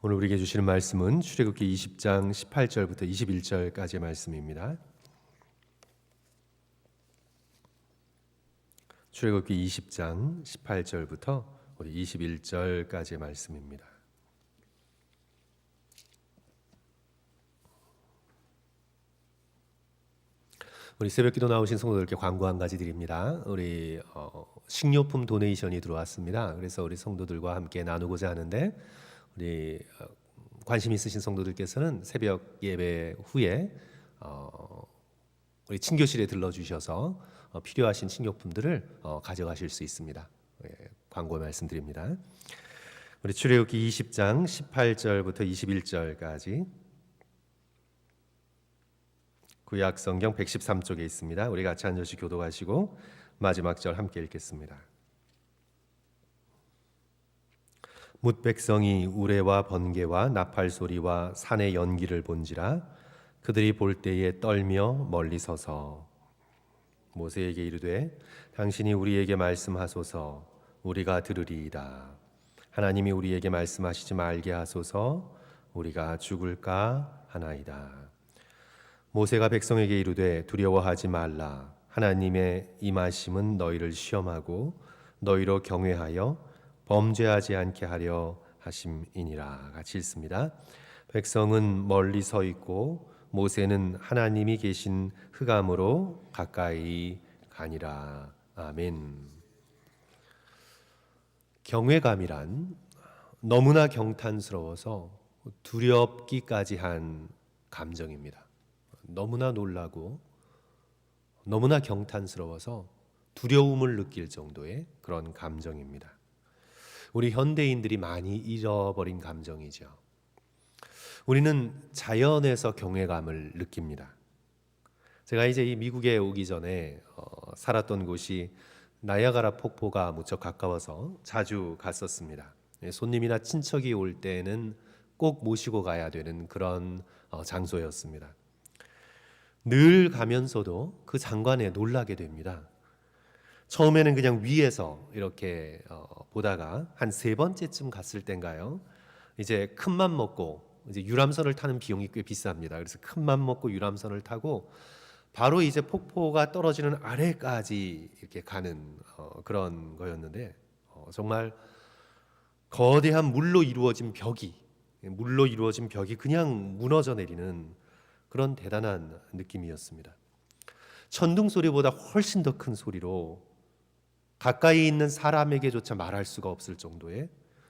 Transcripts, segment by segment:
오늘 우리에게 주시는 말씀은 출애굽기 20장 18절부터 21절까지의 말씀입니다. 출애굽기 20장 18절부터 우리 21절까지의 말씀입니다. 우리 새벽기도 나오신 성도들께 광고 한 가지 드립니다. 우리 식료품 도네이션이 들어왔습니다. 그래서 우리 성도들과 함께 나누고자 하는데 우리 관심 있으신 성도들께서는 새벽 예배 후에 우리 친교실에 들러주셔서 필요하신 식료품들을 가져가실 수 있습니다. 광고 말씀드립니다. 우리 출애굽기 20장 18절부터 21절까지 구약 성경 113쪽에 있습니다. 우리 같이 한 절씩 교독하시고 마지막 절 함께 읽겠습니다. 뭇 백성이 우레와 번개와 나팔 소리와 산의 연기를 본지라 그들이 볼 때에 떨며 멀리 서서 모세에게 이르되 당신이 우리에게 말씀하소서 우리가 들으리이다. 하나님이 우리에게 말씀하시지 말게 하소서 우리가 죽을까 하나이다. 모세가 백성에게 이르되 두려워하지 말라. 하나님의 임하심은 너희를 시험하고 너희로 경외하여 범죄하지 않게 하려 하심이니라. 같이 읽습니다. 백성은 멀리 서 있고 모세는 하나님이 계신 흑암으로 가까이 가니라. 아멘. 경외감이란 너무나 경탄스러워서 두렵기까지 한 감정입니다. 너무나 놀라고 너무나 경탄스러워서 두려움을 느낄 정도의 그런 감정입니다. 우리 현대인들이 많이 잃어버린 감정이죠. 우리는 자연에서 경외감을 느낍니다. 제가 이제 이 미국에 오기 전에 살았던 곳이 나이아가라 폭포가 무척 가까워서 자주 갔었습니다. 손님이나 친척이 올 때는 꼭 모시고 가야 되는 그런 장소였습니다. 늘 가면서도 그 장관에 놀라게 됩니다. 처음에는 그냥 위에서 이렇게 보다가 한 세 번째쯤 갔을 땐가요? 이제 큰맘 먹고 이제 유람선을 타는 비용이 꽤 비쌉니다. 그래서 큰맘 먹고 유람선을 타고 바로 이제 폭포가 떨어지는 아래까지 이렇게 가는 그런 거였는데 정말 거대한 물로 이루어진 벽이 그냥 무너져 내리는 그런 대단한 느낌이었습니다. 천둥 소리보다 훨씬 더 큰 소리로 가까이 있는 사람에게조차 말할 수가 없을 정도의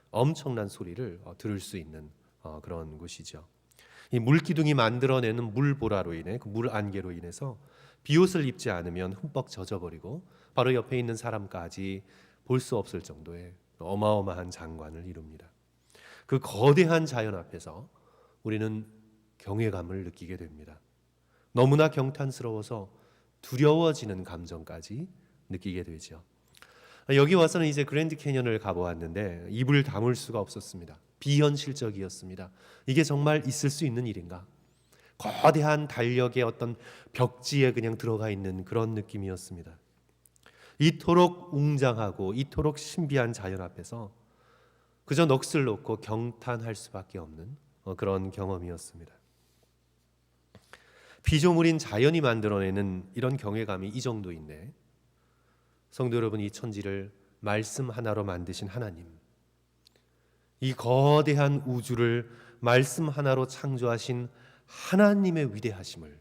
엄청난 소리를 들을 수 있는 그런 곳이죠. 이 물기둥이 만들어내는 물보라로 인해 그 물 안개로 인해서 비옷을 입지 않으면 흠뻑 젖어버리고 바로 옆에 있는 사람까지 볼 수 없을 정도의 어마어마한 장관을 이룹니다. 그 거대한 자연 앞에서 우리는 경외감을 느끼게 됩니다. 너무나 경탄스러워서 두려워지는 감정까지 느끼게 되죠. 여기 와서는 이제 그랜드 캐년을 가보았는데 입을 다물 수가 없었습니다. 비현실적이었습니다. 이게 정말 있을 수 있는 일인가? 거대한 달력의 어떤 벽지에 그냥 들어가 있는 그런 느낌이었습니다. 이토록 웅장하고 이토록 신비한 자연 앞에서 그저 넋을 놓고 경탄할 수밖에 없는 그런 경험이었습니다. 피조물인 자연이 만들어내는 이런 경외감이 이 정도인데 성도 여러분, 이 천지를 말씀 하나로 만드신 하나님, 이 거대한 우주를 말씀 하나로 창조하신 하나님의 위대하심을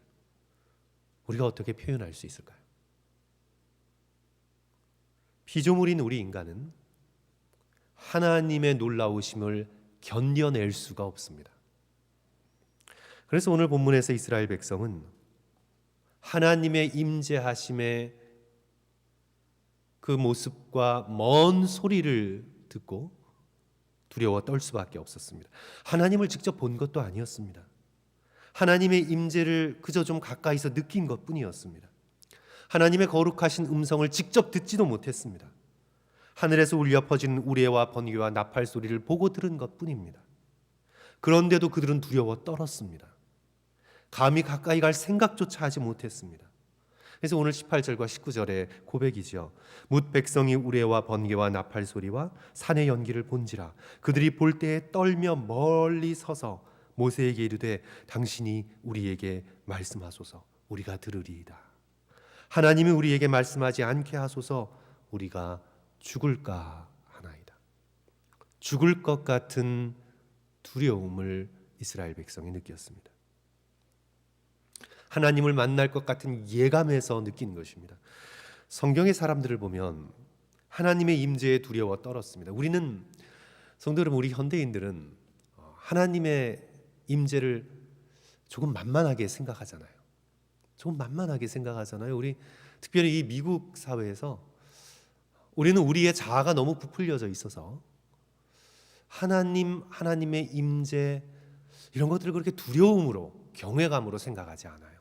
우리가 어떻게 표현할 수 있을까요? 피조물인 우리 인간은 하나님의 놀라우심을 견뎌낼 수가 없습니다. 그래서 오늘 본문에서 이스라엘 백성은 하나님의 임재하심의 그 모습과 먼 소리를 듣고 두려워 떨 수밖에 없었습니다. 하나님을 직접 본 것도 아니었습니다. 하나님의 임재를 그저 좀 가까이서 느낀 것뿐이었습니다. 하나님의 거룩하신 음성을 직접 듣지도 못했습니다. 하늘에서 울려 퍼지는 우레와 번개와 나팔 소리를 보고 들은 것뿐입니다. 그런데도 그들은 두려워 떨었습니다. 감히 가까이 갈 생각조차 하지 못했습니다. 그래서 오늘 18절과 19절의 고백이죠. 뭇 백성이 우레와 번개와 나팔 소리와 산의 연기를 본지라. 그들이 볼 때에 떨며 멀리 서서 모세에게 이르되 당신이 우리에게 말씀하소서 우리가 들으리이다. 하나님이 우리에게 말씀하지 않게 하소서 우리가 죽을까 하나이다. 죽을 것 같은 두려움을 이스라엘 백성이 느꼈습니다. 하나님을 만날 것 같은 예감에서 느끼는 것입니다. 성경의 사람들을 보면 하나님의 임재에 두려워 떨었습니다. 우리는 성도 여러분, 우리 현대인들은 하나님의 임재를 조금 만만하게 생각하잖아요. 조금 만만하게 생각하잖아요. 우리 특별히 이 미국 사회에서 우리는 우리의 자아가 너무 부풀려져 있어서 하나님의 임재 이런 것들을 그렇게 두려움으로 경외감으로 생각하지 않아요.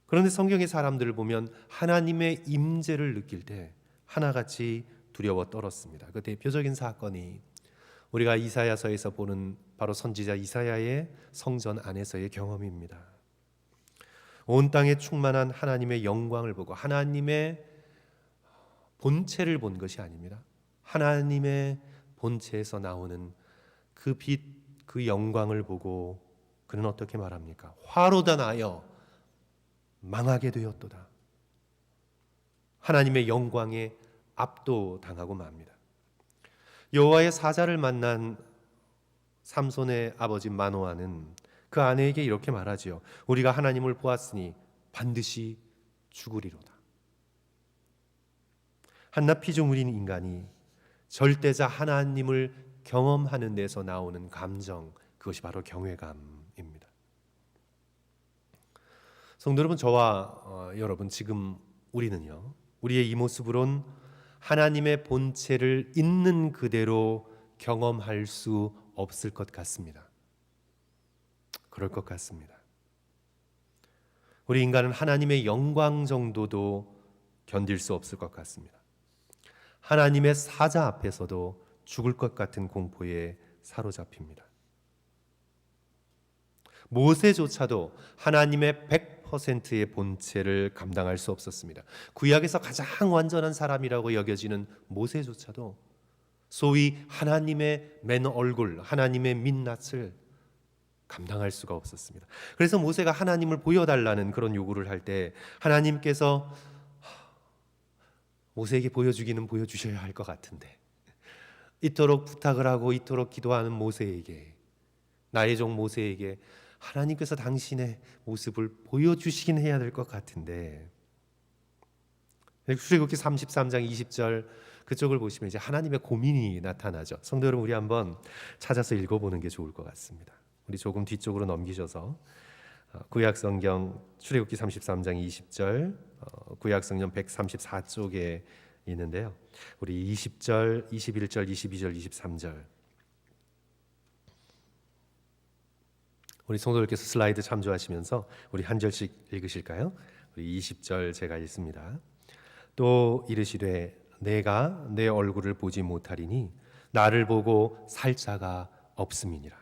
그런데 성경의 사람들을 보면 하나님의 임재를 느낄 때 하나같이 두려워 떨었습니다. 그 대표적인 사건이 우리가 이사야서에서 보는 바로 선지자 이사야의 성전 안에서의 경험입니다. 온 땅에 충만한 하나님의 영광을 보고 하나님의 본체를 본 것이 아닙니다. 하나님의 본체에서 나오는 그 빛, 그 영광을 보고 그는 어떻게 말합니까? 화로다 나여 망하게 되었도다. 하나님의 영광에 압도당하고 맙니다. 여호와의 사자를 만난 삼손의 아버지 마노아는 그 아내에게 이렇게 말하지요. 우리가 하나님을 보았으니 반드시 죽으리로다. 한낱 피조물인 인간이 절대자 하나님을 경험하는 데서 나오는 감정, 그것이 바로 경외감입니다. 성도 여러분, 저와 여러분 지금 우리는요, 우리의 이 모습으론 하나님의 본체를 있는 그대로 경험할 수 없을 것 같습니다. 그럴 것 같습니다. 우리 인간은 하나님의 영광 정도도 견딜 수 없을 것 같습니다. 하나님의 사자 앞에서도 죽을 것 같은 공포에 사로잡힙니다. 모세조차도 하나님의 100%의 본체를 감당할 수 없었습니다. 구약에서 가장 완전한 사람이라고 여겨지는 모세조차도 소위 하나님의 맨 얼굴, 하나님의 민낯을 감당할 수가 없었습니다. 그래서 모세가 하나님을 보여달라는 그런 요구를 할 때 하나님께서 모세에게 보여주기는 보여주셔야 할 것 같은데, 이토록 부탁을 하고 이토록 기도하는 모세에게, 나의 종 모세에게 하나님께서 당신의 모습을 보여주시긴 해야 될 것 같은데, 출애굽기 33장 20절 그쪽을 보시면 이제 하나님의 고민이 나타나죠. 성도 여러분, 우리 한번 찾아서 읽어보는 게 좋을 것 같습니다. 우리 조금 뒤쪽으로 넘기셔서 구약성경 출애굽기 33장 20절, 구약성경 134쪽에 있는데요. 우리 20절, 21절, 22절, 23절 우리 성도들께서 슬라이드 참조하시면서 우리 한 절씩 읽으실까요? 우리 20절 제가 읽습니다. 또 이르시되 내가 내 얼굴을 보지 못하리니 나를 보고 살 자가 없음이니라.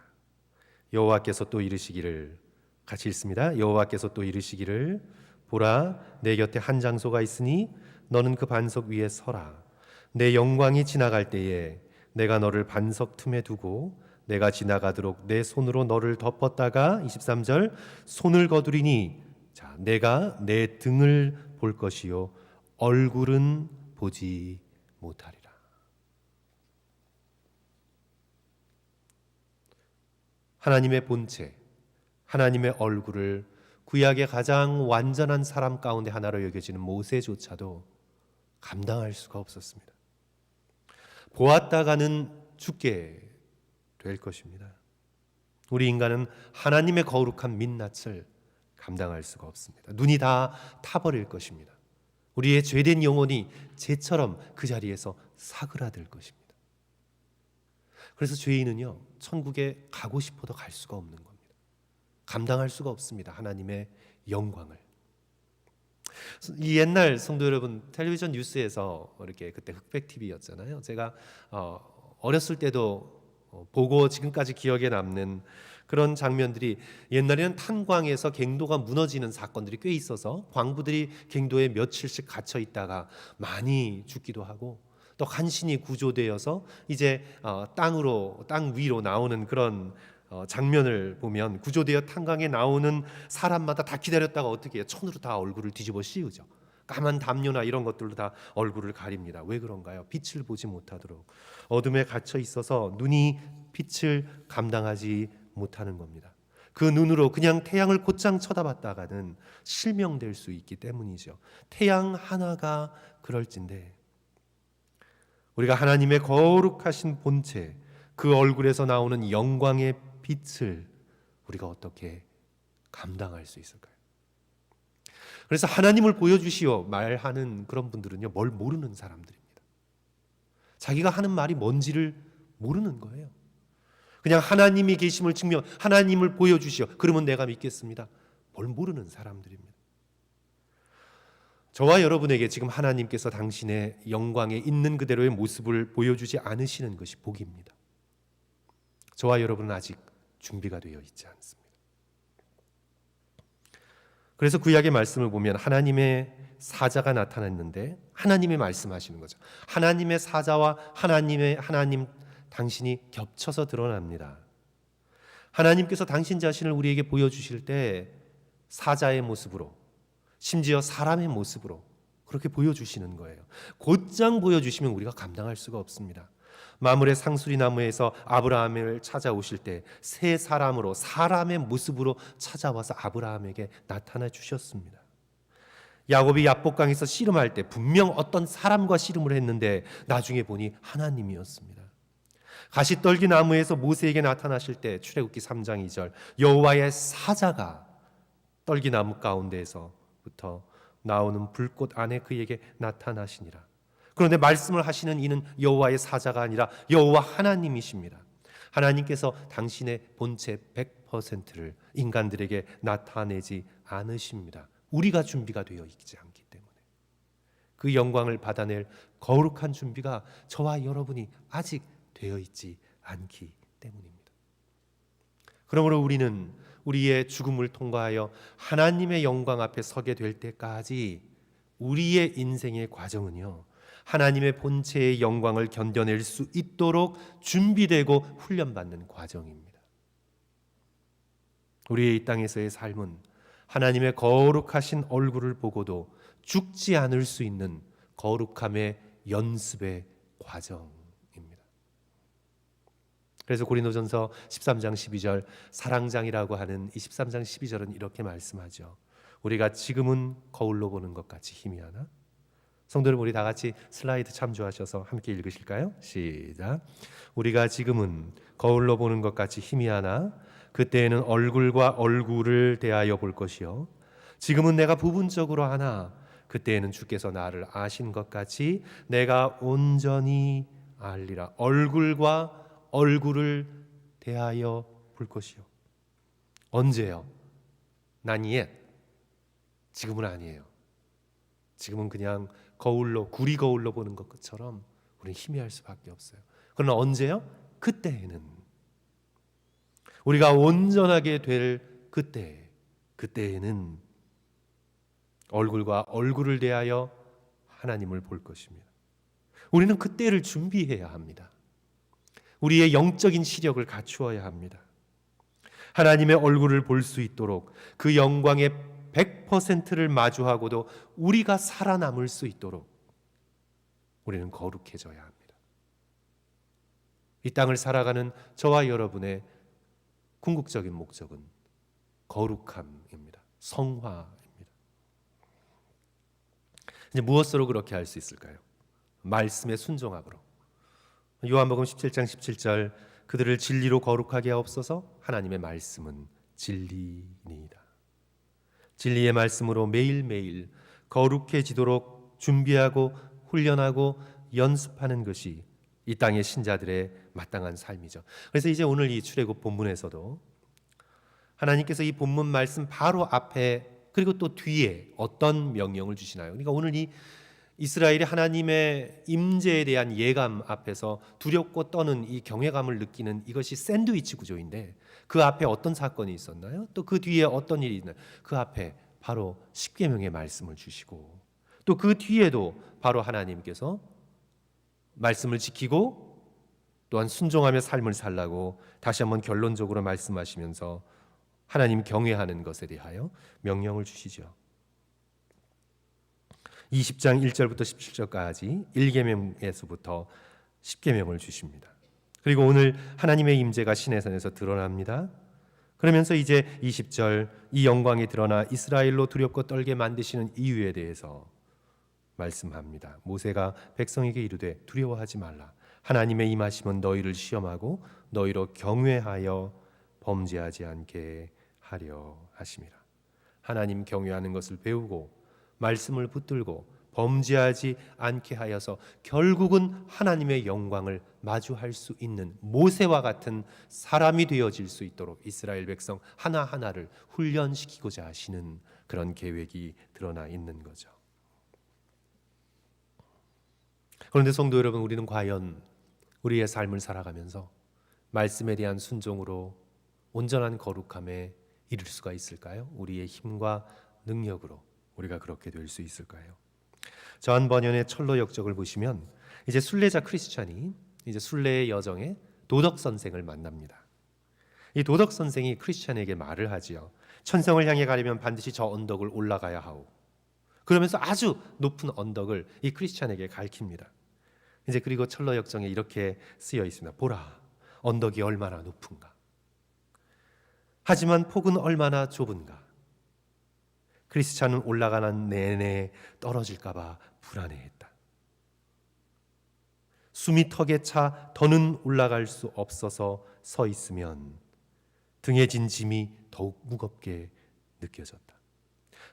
여호와께서 또 이르시기를, 같이 읽습니다. 여호와께서 또 이르시기를 보라, 내 곁에 한 장소가 있으니 너는 그 반석 위에 서라. 내 영광이 지나갈 때에 내가 너를 반석 틈에 두고 내가 지나가도록 내 손으로 너를 덮었다가 23절 손을 거두리니 자, 내가 내 등을 볼 것이요 얼굴은 보지 못하리라. 하나님의 본체, 하나님의 얼굴을 구약의 가장 완전한 사람 가운데 하나로 여겨지는 모세조차도 감당할 수가 없었습니다. 보았다가는 죽게 될 것입니다. 우리 인간은 하나님의 거룩한 민낯을 감당할 수가 없습니다. 눈이 다 타버릴 것입니다. 우리의 죄된 영혼이 재처럼 그 자리에서 사그라들 것입니다. 그래서 죄인은요, 천국에 가고 싶어도 갈 수가 없는 겁니다. 감당할 수가 없습니다. 하나님의 영광을. 이 옛날 성도 여러분, 텔레비전 뉴스에서 이렇게 그때 흑백 TV였잖아요. 제가 어렸을 때도 보고 지금까지 기억에 남는 그런 장면들이 옛날에는 탄광에서 갱도가 무너지는 사건들이 꽤 있어서 광부들이 갱도에 며칠씩 갇혀 있다가 많이 죽기도 하고 또 간신히 구조되어서 이제 땅 위로 나오는 그런 장면을 보면 구조되어 탄광에 나오는 사람마다 다 기다렸다가 어떻게 해요? 천으로 다 얼굴을 뒤집어 씌우죠. 까만 담요나 이런 것들로 다 얼굴을 가립니다. 왜 그런가요? 빛을 보지 못하도록. 어둠에 갇혀 있어서 눈이 빛을 감당하지 못하는 겁니다. 그 눈으로 그냥 태양을 곧장 쳐다봤다가는 실명될 수 있기 때문이죠. 태양 하나가 그럴진데 우리가 하나님의 거룩하신 본체, 그 얼굴에서 나오는 영광의 빛을 우리가 어떻게 감당할 수 있을까요? 그래서 하나님을 보여주시오 말하는 그런 분들은요, 뭘 모르는 사람들입니다. 자기가 하는 말이 뭔지를 모르는 거예요. 그냥 하나님이 계심을 증명, 하나님을 보여주시오. 그러면 내가 믿겠습니다. 뭘 모르는 사람들입니다. 저와 여러분에게 지금 하나님께서 당신의 영광에 있는 그대로의 모습을 보여주지 않으시는 것이 복입니다. 저와 여러분은 아직 준비가 되어 있지 않습니다. 그래서 구약의 말씀을 보면 하나님의 사자가 나타났는데 하나님이 말씀하시는 거죠. 하나님의 사자와 하나님 당신이 겹쳐서 드러납니다. 하나님께서 당신 자신을 우리에게 보여주실 때 사자의 모습으로, 심지어 사람의 모습으로 그렇게 보여주시는 거예요. 곧장 보여주시면 우리가 감당할 수가 없습니다. 마물의 상수리 나무에서 아브라함을 찾아오실 때 새 사람으로, 사람의 모습으로 찾아와서 아브라함에게 나타나 주셨습니다. 야곱이 야복강에서 씨름할 때 분명 어떤 사람과 씨름을 했는데 나중에 보니 하나님이었습니다. 가시떨기 나무에서 모세에게 나타나실 때 출애굽기 3장 2절 여호와의 사자가 떨기 나무 가운데에서부터 나오는 불꽃 안에 그에게 나타나시니라. 그런데 말씀을 하시는 이는 여호와의 사자가 아니라 여호와 하나님이십니다. 하나님께서 당신의 본체 100%를 인간들에게 나타내지 않으십니다. 우리가 준비가 되어 있지 않기 때문에 그 영광을 받아낼 거룩한 준비가 저와 여러분이 아직 되어 있지 않기 때문입니다. 그러므로 우리는 우리의 죽음을 통과하여 하나님의 영광 앞에 서게 될 때까지 우리의 인생의 과정은요, 하나님의 본체의 영광을 견뎌낼 수 있도록 준비되고 훈련받는 과정입니다. 우리의 이 땅에서의 삶은 하나님의 거룩하신 얼굴을 보고도 죽지 않을 수 있는 거룩함의 연습의 과정입니다. 그래서 고린도전서 13장 12절 사랑장이라고 하는 이 13장 12절은 이렇게 말씀하죠. 우리가 지금은 거울로 보는 것 같이 희미하나? 성도 여러분, 우리 다 같이 슬라이드 참조하셔서 함께 읽으실까요? 시작. 우리가 지금은 거울로 보는 것 같이 희미하나 그때에는 얼굴과 얼굴을 대하여 볼 것이요 지금은 내가 부분적으로 하나 그때에는 주께서 나를 아신 것 같이 내가 온전히 알리라. 얼굴과 얼굴을 대하여 볼 것이요. 언제요? Not yet. 지금은 아니에요. 지금은 그냥 거울로, 구리 거울로 보는 것처럼 우리는 희미할 수밖에 없어요. 그러나 언제요? 그때에는, 우리가 온전하게 될 그때에는 얼굴과 얼굴을 대하여 하나님을 볼 것입니다. 우리는 그때를 준비해야 합니다. 우리의 영적인 시력을 갖추어야 합니다. 하나님의 얼굴을 볼 수 있도록 그 영광의 100%를 마주하고도 우리가 살아남을 수 있도록 우리는 거룩해져야 합니다. 이 땅을 살아가는 저와 여러분의 궁극적인 목적은 거룩함입니다. 성화입니다. 이제 무엇으로 그렇게 할 수 있을까요? 말씀의 순종함으로. 요한복음 17장 17절 그들을 진리로 거룩하게 하옵소서. 하나님의 말씀은 진리니이다. 진리의 말씀으로 매일매일 거룩해지도록 준비하고 훈련하고 연습하는 것이 이 땅의 신자들의 마땅한 삶이죠. 그래서 이제 오늘 이 출애굽 본문에서도 하나님께서 이 본문 말씀 바로 앞에 그리고 또 뒤에 어떤 명령을 주시나요? 그러니까 오늘 이 이스라엘이 하나님의 임재에 대한 예감 앞에서 두렵고 떠는 이 경외감을 느끼는 이것이 샌드위치 구조인데, 그 앞에 어떤 사건이 있었나요? 또 그 뒤에 어떤 일이 있나요? 그 앞에 바로 십계명의 말씀을 주시고, 또 그 뒤에도 바로 하나님께서 말씀을 지키고 또한 순종하며 삶을 살라고 다시 한번 결론적으로 말씀하시면서 하나님 경외하는 것에 대하여 명령을 주시죠. 20장 1절부터 17절까지 1계명에서부터 10계명을 주십니다. 그리고 오늘 하나님의 임재가 시내산에서 드러납니다. 그러면서 이제 20절, 이 영광이 드러나 이스라엘로 두렵고 떨게 만드시는 이유에 대해서 말씀합니다. 모세가 백성에게 이르되 두려워하지 말라. 하나님의 임하심은 너희를 시험하고 너희로 경외하여 범죄하지 않게 하려 하심이라. 하나님 경외하는 것을 배우고 말씀을 붙들고 범죄하지 않게 하여서 결국은 하나님의 영광을 마주할 수 있는 모세와 같은 사람이 되어질 수 있도록 이스라엘 백성 하나하나를 훈련시키고자 하시는 그런 계획이 드러나 있는 거죠. 그런데 성도 여러분, 우리는 과연 우리의 삶을 살아가면서 말씀에 대한 순종으로 온전한 거룩함에 이를 수가 있을까요? 우리의 힘과 능력으로 우리가 그렇게 될 수 있을까요? 저한 번연의 철로 역적을 보시면 이제 순례자 크리스찬이 이제 순례의 여정에 도덕 선생을 만납니다. 이 도덕 선생이 크리스찬에게 말을 하지요. 천성을 향해 가려면 반드시 저 언덕을 올라가야 하오. 그러면서 아주 높은 언덕을 이 크리스찬에게 가르칩니다. 이제 그리고 철로 역정에 이렇게 쓰여 있습니다. 보라, 언덕이 얼마나 높은가. 하지만 폭은 얼마나 좁은가. 크리스찬은 올라가는 내내 떨어질까 봐 불안해했다. 숨이 턱에 차 더는 올라갈 수 없어서 서 있으면 등에 진 짐이 더욱 무겁게 느껴졌다.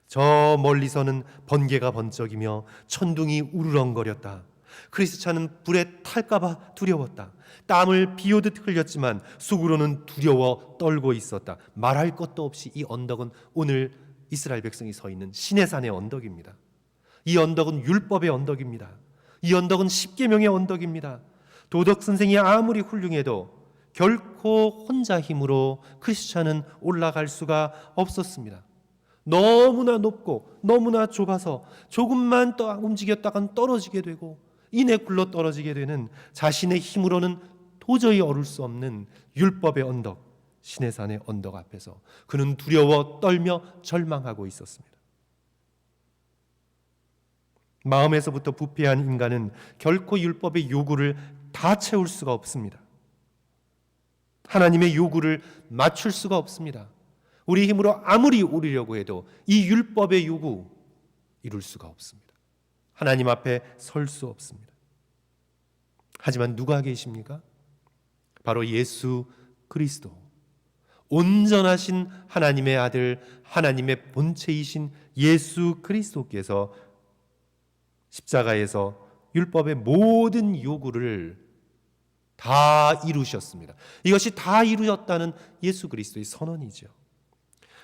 저 멀리서는 번개가 번쩍이며 천둥이 우르렁거렸다. 크리스찬은 불에 탈까 봐 두려웠다. 땀을 비오듯 흘렸지만 속으로는 두려워 떨고 있었다. 말할 것도 없이 이 언덕은 오늘 이스라엘 백성이 서 있는 시내산의 언덕입니다. 이 언덕은 율법의 언덕입니다. 이 언덕은 십계명의 언덕입니다. 도덕 선생이 아무리 훌륭해도 결코 혼자 힘으로 크리스찬은 올라갈 수가 없었습니다. 너무나 높고 너무나 좁아서 조금만 움직였다간 떨어지게 되고 이내 굴러 떨어지게 되는 자신의 힘으로는 도저히 오를 수 없는 율법의 언덕, 시내산의 언덕 앞에서 그는 두려워 떨며 절망하고 있었습니다. 마음에서부터 부패한 인간은 결코 율법의 요구를 다 채울 수가 없습니다. 하나님의 요구를 맞출 수가 없습니다. 우리 힘으로 아무리 오르려고 해도 이 율법의 요구 이룰 수가 없습니다. 하나님 앞에 설 수 없습니다. 하지만 누가 계십니까? 바로 예수 그리스도, 온전하신 하나님의 아들, 하나님의 본체이신 예수 그리스도께서 십자가에서 율법의 모든 요구를 다 이루셨습니다. 이것이 다 이루었다는 예수 그리스도의 선언이죠.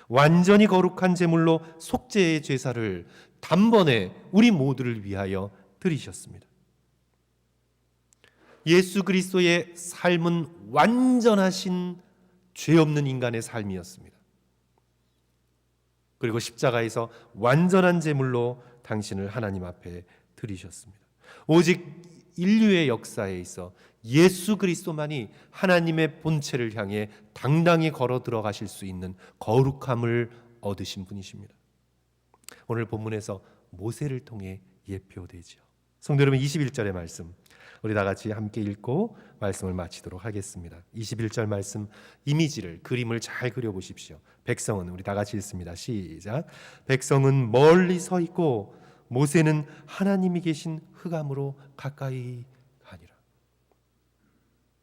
완전히 거룩한 제물로 속죄의 제사를 단번에 우리 모두를 위하여 드리셨습니다. 예수 그리스도의 삶은 완전하신 죄 없는 인간의 삶이었습니다. 그리고 십자가에서 완전한 제물로 당신을 하나님 앞에 드리셨습니다. 오직 인류의 역사에 있어 예수 그리스도만이 하나님의 본체를 향해 당당히 걸어 들어가실 수 있는 거룩함을 얻으신 분이십니다. 오늘 본문에서 모세를 통해 예표되죠. 성도 여러분, 21절의 말씀 우리 다 같이 함께 읽고 말씀을 마치도록 하겠습니다. 21절 말씀 이미지를, 그림을 잘 그려보십시오. 백성은, 우리 다 같이 읽습니다. 시작. 백성은 멀리 서 있고 모세는 하나님이 계신 흑암으로 가까이 가니라.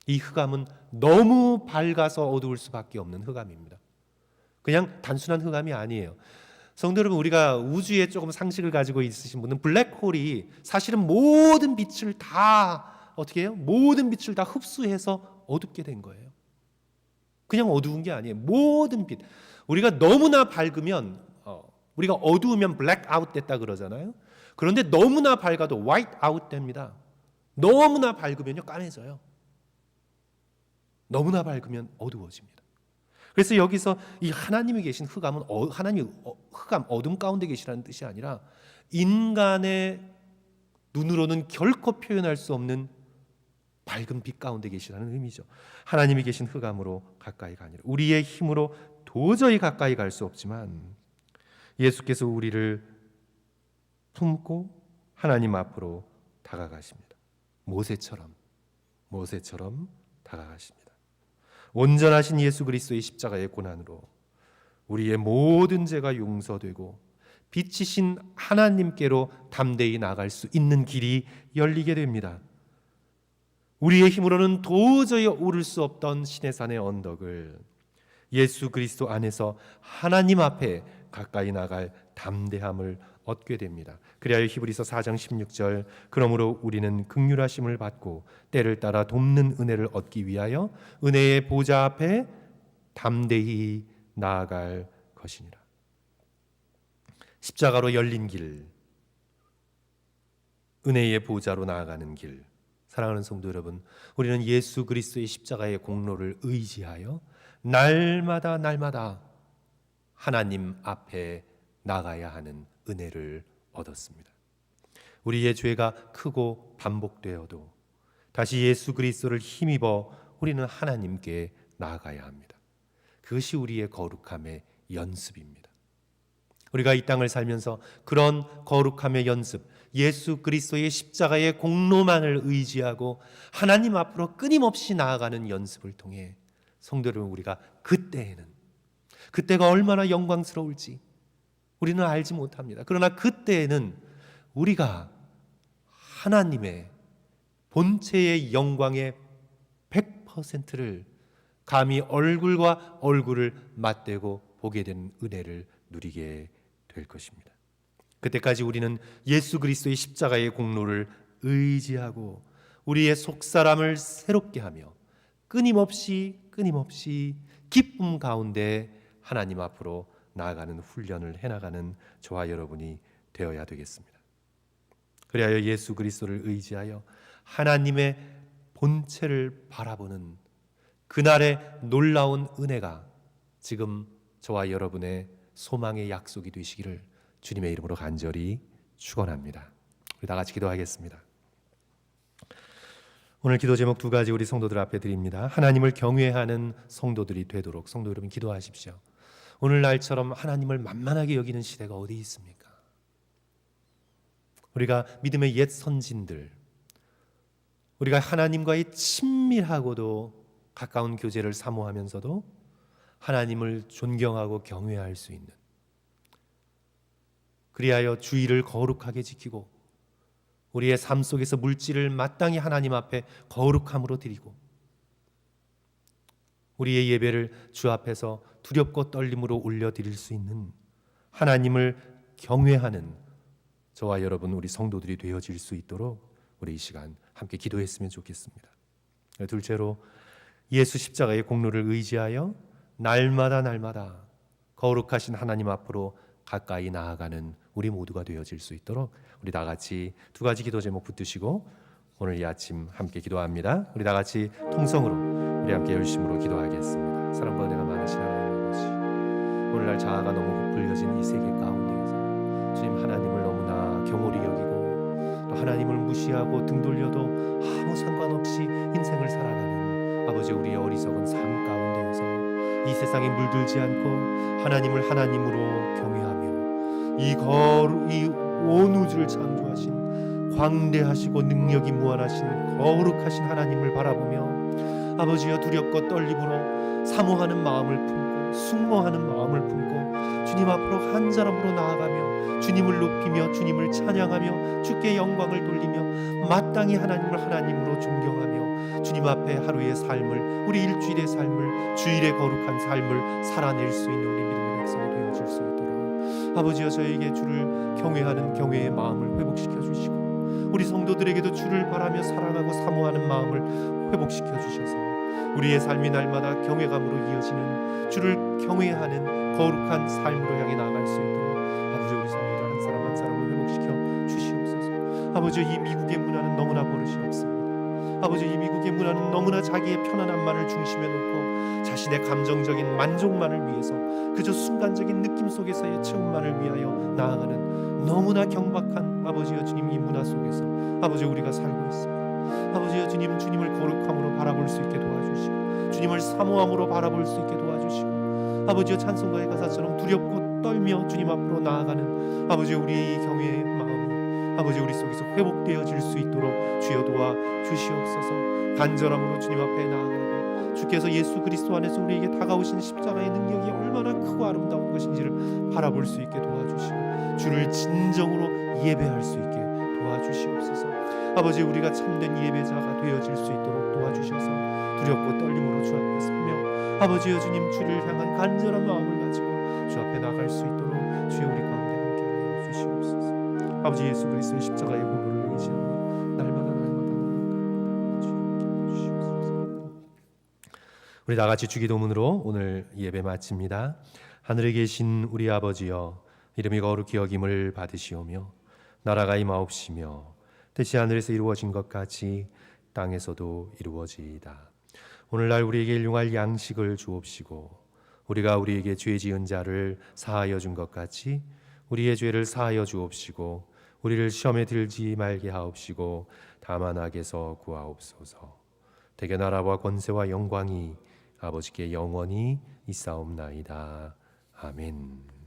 이 흑암은 너무 밝아서 어두울 수밖에 없는 흑암입니다. 그냥 단순한 흑암이 아니에요. 성도 여러분, 우리가 우주에 조금 상식을 가지고 있으신 분은 블랙홀이 사실은 모든 빛을 다 어떻게 해요? 모든 빛을 다 흡수해서 어둡게 된 거예요. 그냥 어두운 게 아니에요. 모든 빛. 우리가 너무나 밝으면 우리가 어두우면 블랙아웃 됐다 그러잖아요. 그런데 너무나 밝아도 화이트 아웃 됩니다. 너무나 밝으면요 까매져요. 너무나 밝으면 어두워집니다. 그래서 여기서 이 하나님이 계신 흑암은 하나님 흑암 어둠 가운데 계시라는 뜻이 아니라 인간의 눈으로는 결코 표현할 수 없는 밝은 빛 가운데 계시라는 의미죠. 하나님이 계신 흑암으로 가까이 가니라. 우리의 힘으로 도저히 가까이 갈 수 없지만 예수께서 우리를 품고 하나님 앞으로 다가가십니다. 모세처럼 다가가십니다. 온전하신 예수 그리스도의 십자가의 고난으로 우리의 모든 죄가 용서되고 빛이신 하나님께로 담대히 나갈 수 있는 길이 열리게 됩니다. 우리의 힘으로는 도저히 오를 수 없던 시내산의 언덕을 예수 그리스도 안에서 하나님 앞에 가까이 나갈 담대함을 얻게 됩니다. 그리하여 히브리서 4장 16절 그러므로 우리는 긍휼하심을 받고 때를 따라 돕는 은혜를 얻기 위하여 은혜의 보좌 앞에 담대히 나아갈 것이니라. 십자가로 열린 길, 은혜의 보좌로 나아가는 길. 사랑하는 성도 여러분, 우리는 예수 그리스도의 십자가의 공로를 의지하여 날마다 하나님 앞에 나가야 하는 은혜를 얻었습니다. 우리의 죄가 크고 반복되어도 다시 예수 그리스도를 힘입어 우리는 하나님께 나아가야 합니다. 그것이 우리의 거룩함의 연습입니다. 우리가 이 땅을 살면서 그런 거룩함의 연습, 예수 그리스도의 십자가의 공로만을 의지하고 하나님 앞으로 끊임없이 나아가는 연습을 통해 성도 여러분, 우리가 그때가 얼마나 영광스러울지 우리는 알지 못합니다. 그러나 그때에는 우리가 하나님의 본체의 영광의 100%를 감히 얼굴과 얼굴을 맞대고 보게 되는 은혜를 누리게 될 것입니다. 그때까지 우리는 예수 그리스도의 십자가의 공로를 의지하고 우리의 속사람을 새롭게 하며 끊임없이 기쁨 가운데 하나님 앞으로 나아가는 훈련을 해나가는 저와 여러분이 되어야 되겠습니다. 그리하여 예수 그리스도를 의지하여 하나님의 본체를 바라보는 그날의 놀라운 은혜가 지금 저와 여러분의 소망의 약속이 되시기를 주님의 이름으로 간절히 축원합니다. 우리 다 같이 기도하겠습니다. 오늘 기도 제목 두 가지 우리 성도들 앞에 드립니다. 하나님을 경외하는 성도들이 되도록 성도 여러분 기도하십시오. 오늘날처럼 하나님을 만만하게 여기는 시대가 어디 있습니까? 우리가 믿음의 옛 선진들, 우리가 하나님과의 친밀하고도 가까운 교제를 사모하면서도 하나님을 존경하고 경외할 수 있는, 그리하여 주의를 거룩하게 지키고 우리의 삶 속에서 물질을 마땅히 하나님 앞에 거룩함으로 드리고 우리의 예배를 주 앞에서 두렵고 떨림으로 올려드릴 수 있는 하나님을 경외하는 저와 여러분 우리 성도들이 되어질 수 있도록 우리 이 시간 함께 기도했으면 좋겠습니다. 둘째로 예수 십자가의 공로를 의지하여 날마다 거룩하신 하나님 앞으로 가까이 나아가는 우리 모두가 되어질 수 있도록 우리 다 같이 두 가지 기도 제목 붙드시고 오늘 이 아침 함께 기도합니다. 우리 다 같이 통성으로 우리 함께 열심으로 기도하겠습니다. 사랑과 은혜가 많으신 하나님 아버지, 오늘날 자아가 너무 부풀려진 이 세계 가운데에서 주님 하나님을 너무나 경홀히 여기고 또 하나님을 무시하고 등 돌려도 아무 상관없이 인생을 살아가는 아버지 우리의 어리석은 삶 가운데에서 이 세상에 물들지 않고 하나님을 하나님으로 경외하며 이 온 우주를 창조하신 광대하시고 능력이 무한하신 거룩하신 하나님을 바라보며 아버지여 두렵고 떨림으로 사모하는 마음을 품고 숙모하는 마음을 품고 주님 앞으로 한 사람으로 나아가며 주님을 높이며 주님을 찬양하며 주께 영광을 돌리며 마땅히 하나님을 하나님으로 존경하며 주님 앞에 하루의 삶을, 우리 일주일의 삶을, 주일의 거룩한 삶을 살아낼 수 있는 우리 믿음의 백성이 되어질 수 있도록 아버지여 저에게 주를 경외하는 경외의 마음을 회복시켜 주시고 우리 성도들에게도 주를 바라며 사랑하고 사모하는 마음을 회복시켜 주셔서 우리의 삶이 날마다 경외감으로 이어지는 주를 경외하는 거룩한 삶으로 향해 나아갈 수 있도록 아버지 우리 성도들 한 사람 한 사람을 회복시켜 주시옵소서. 아버지, 이 미국의 문화는 너무나 버릇이 없습니다. 아버지, 이 미국의 문화는 너무나 자기의 편안함만을 중심에 놓고 자신의 감정적인 만족만을 위해서 그저 순간적인 느낌 속에서의 체험만을 위하여 나아가는 너무나 경박한 아버지여 주님, 이 문화 속에서 아버지 우리가 살고 있습니다. 아버지여 주님, 주님을 거룩함으로 바라볼 수 있게 도와주시고 주님을 사모함으로 바라볼 수 있게 도와주시고 아버지여 찬송가의 가사처럼 두렵고 떨며 주님 앞으로 나아가는 아버지 우리의 이 경외의 마음이 아버지 우리 속에서 회복되어질 수 있도록 주여 도와 주시옵소서. 간절함으로 주님 앞에 나아가고 주께서 예수 그리스도 안에서 우리에게 다가오신 십자가의 능력이 얼마나 크고 아름다운 것인지를 바라볼 수 있게 도와주시고 주를 진정으로 예배할 수 있게 도와주시옵소서. 아버지, 우리가 참된 예배자가 되어질 수 있도록 도와주셔서 두렵고 떨림으로 주 앞에 서며 아버지여 주님, 주를 향한 간절한 마음을 가지고 주 앞에 나갈 수 있도록 주여 우리 가운데 함께하여 주시옵소서. 아버지, 예수 그리스도의 십자가의 공로를 의지하며 날마다 주여 주시옵소서. 우리 다 같이 주기도문으로 오늘 예배 마칩니다. 하늘에 계신 우리 아버지여, 이름이 거룩히 여김을 받으시오며 나라가 임하옵시며 뜻이 하늘에서 이루어진 것 같이 땅에서도 이루어지이다. 오늘날 우리에게 일용할 양식을 주옵시고 우리가 우리에게 죄 지은 자를 사하여 준 것 같이 우리의 죄를 사하여 주옵시고 우리를 시험에 들지 말게 하옵시고 다만 악에서 구하옵소서. 대개 나라와 권세와 영광이 아버지께 영원히 있사옵나이다. 아멘.